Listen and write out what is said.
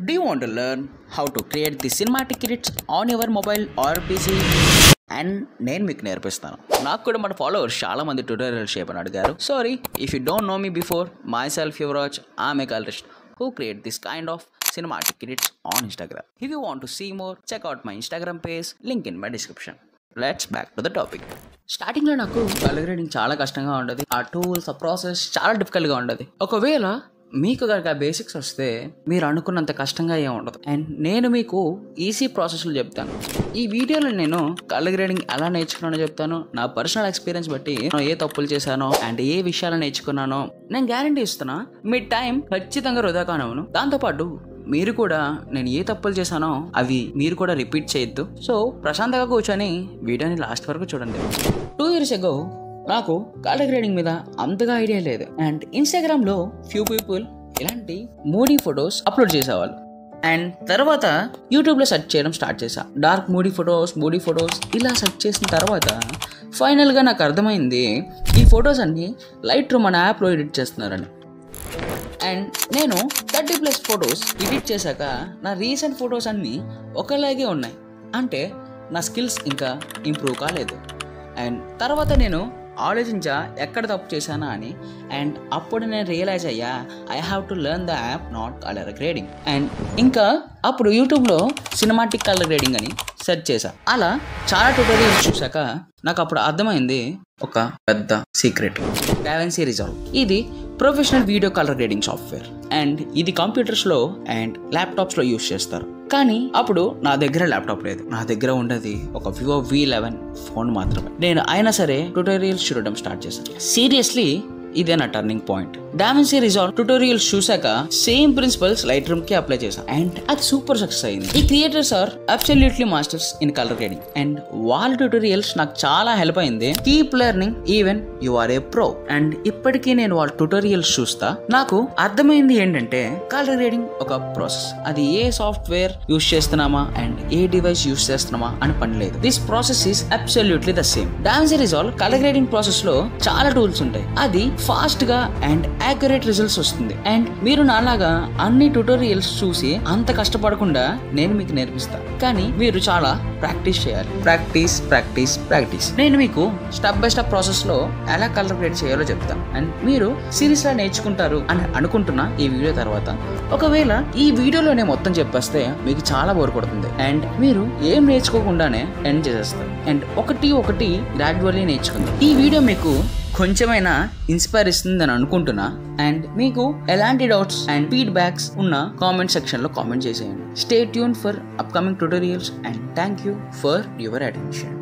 Do you want to learn how to create the cinematic edits on your mobile or PC? And నేను మీకు నేర్పిస్తాను. నాకు కూడా మన ఫాలోవర్స్ చాలా మంది ట్యూటోరియల్ చేయమని అడిగారు. Sorry if you don't know me before, my self Yuvraj, I'm a colourist who create this kind of cinematic edits on Instagram. If you want to see more, check out my Instagram page, link in my description. Let's back to the topic. స్టార్టింగ్లో నాకు colour grading చాలా కష్టంగా ఉండదు. ఆ tools, ఆ process చాలా డిఫికల్ట్గా ఉండదు. ఒకవేళ మీకు కనుక బేసిక్స్ వస్తే మీరు అనుకున్నంత కష్టంగా ఏమి ఉండదు. అండ్ నేను మీకు ఈజీ ప్రాసెస్లు చెప్తాను. ఈ వీడియోలో నేను కలర్ గ్రేడింగ్ ఎలా నేర్చుకున్నానో చెప్తాను. నా పర్సనల్ ఎక్స్పీరియన్స్ బట్టి ఏ తప్పులు చేశానో అండ్ ఏ విషయాలు నేర్చుకున్నానో నేను గ్యారంటీ ఇస్తున్నా. మీ టైం ఖచ్చితంగా వృధా కానవును. దాంతోపాటు మీరు కూడా నేను ఏ తప్పులు చేశానో అవి మీరు కూడా రిపీట్ చేయొద్దు. సో ప్రశాంతంగా కూర్చొని వీడియోని లాస్ట్ వరకు చూడండి. 2 years ago నాకు కలర్ గ్రేడింగ్ మీద అంతగా ఐడియా లేదు. అండ్ ఇన్స్టాగ్రామ్లో ఫ్యూ పీపుల్ ఇలాంటి మూడీ ఫొటోస్ అప్లోడ్ చేసేవాళ్ళు. అండ్ తర్వాత యూట్యూబ్లో సెర్చ్ చేయడం స్టార్ట్ చేశా. డార్క్ మూడీ ఫొటోస్ ఇలా సెర్చ్ చేసిన తర్వాత ఫైనల్గా నాకు అర్థమైంది ఈ ఫొటోస్ అన్ని లైట్ రూమ్ అనే యాప్లో ఎడిట్ చేస్తున్నారని. అండ్ నేను 30+ ఫొటోస్ ఎడిట్ చేశాక నా రీసెంట్ ఫొటోస్ అన్నీ ఒకలాగే ఉన్నాయి. అంటే నా స్కిల్స్ ఇంకా ఇంప్రూవ్ కాలేదు. అండ్ తర్వాత నేను ఆలోచించా ఎక్కడ తప్పు చేశానా అని. అండ్ అప్పుడు నేను రియలైజ్ అయ్యా I have to learn the app not colour grading. And ఇంకా అప్పుడు యూట్యూబ్లో సినిమాటిక్ కలర్ గ్రేడింగ్ అని సెర్చ్ చేశా. అలా చాలా ట్యూటోరియల్స్ చూశాక నాకు అప్పుడు అర్థమైంది ఒక పెద్ద సీక్రెట్. DaVinci Resolve ఇది professional video colour grading software. And ఇది కంప్యూటర్స్లో అండ్ ల్యాప్టాప్స్లో యూజ్ చేస్తారు. కానీ అప్పుడు నా దగ్గర ల్యాప్టాప్ లేదు. నా దగ్గర ఉండేది ఒక Vivo V11 ఫోన్ మాత్రమే. నేను అయినా సరే ట్యూటోరియల్స్ చూడడం స్టార్ట్ చేశాను. సీరియస్లీ ఇదే నా turning point. DaVinci Resolve tutorials చూసాక సేమ్ ప్రిన్సిపల్స్ లైట్ రూమ్ కి అప్లై చేశాను. అండ్ అది సూపర్ సక్సెస్ అయింది. ఈ creators are absolutely masters in colour grading. And వాళ్ళ ట్యూటోరియల్స్ నాకు చాలా హెల్ప్ అయింది. Keep learning even you are a pro. And ఇప్పటికీ నేను వాళ్ళ ట్యూటోరియల్స్ చూస్తా. నాకు అర్థమైంది ఏంటంటే కలర్ గ్రేడింగ్ ఒక ప్రాసెస్. అది ఏ సాఫ్ట్వేర్ యూస్ చేస్తున్నామా అండ్ ఏ డివైస్ యూస్ చేస్తున్నామా అని పని లేదు. This process is absolutely the same. DaVinci Resolve colour grading process లో చాలా టూల్స్ ఉంటాయి. అది ఫాస్ట్ గా అండ్ యాక్యురేట్ రిజల్ట్స్ వస్తుంది. అండ్ మీరు నాలాగా అన్ని ట్యూటోరియల్స్ చూసి అంత కష్టపడకుండా నేను మీకు నేర్పిస్తా. కానీ మీరు చాలా ప్రాక్టీస్ చేయాలి. ప్రాక్టీస్. నేను మీకు స్టెప్ బై స్టెప్ ప్రాసెస్ లో ఎలా కలర్ గ్రేడ్ చేయాలో చెప్తాను. అండ్ మీరు సిరీస్ లా నేర్చుకుంటారు అని అనుకుంటున్నా ఈ వీడియో తర్వాత. ఒకవేళ ఈ వీడియోలోనే మొత్తం చెప్పేస్తే మీకు చాలా బోర్ కొడుతుంది అండ్ మీరు ఏం నేర్చుకోకుండానే ఎండ్ చేసేస్తారు. అండ్ ఒకటి గ్రాడ్యువల్లీ నేర్చుకుందాం. ఈ వీడియో మీకు కొంచెమైనా ఇన్స్పైర్ ఇస్తుందని అనుకుంటున్నా. అండ్ మీకు ఎలాంటి డౌట్స్ అండ్ ఫీడ్బ్యాక్స్ ఉన్న కామెంట్ సెక్షన్ లో కామెంట్ చేసేయండి. Stay tune for upcoming tutorials and thank you for your attention.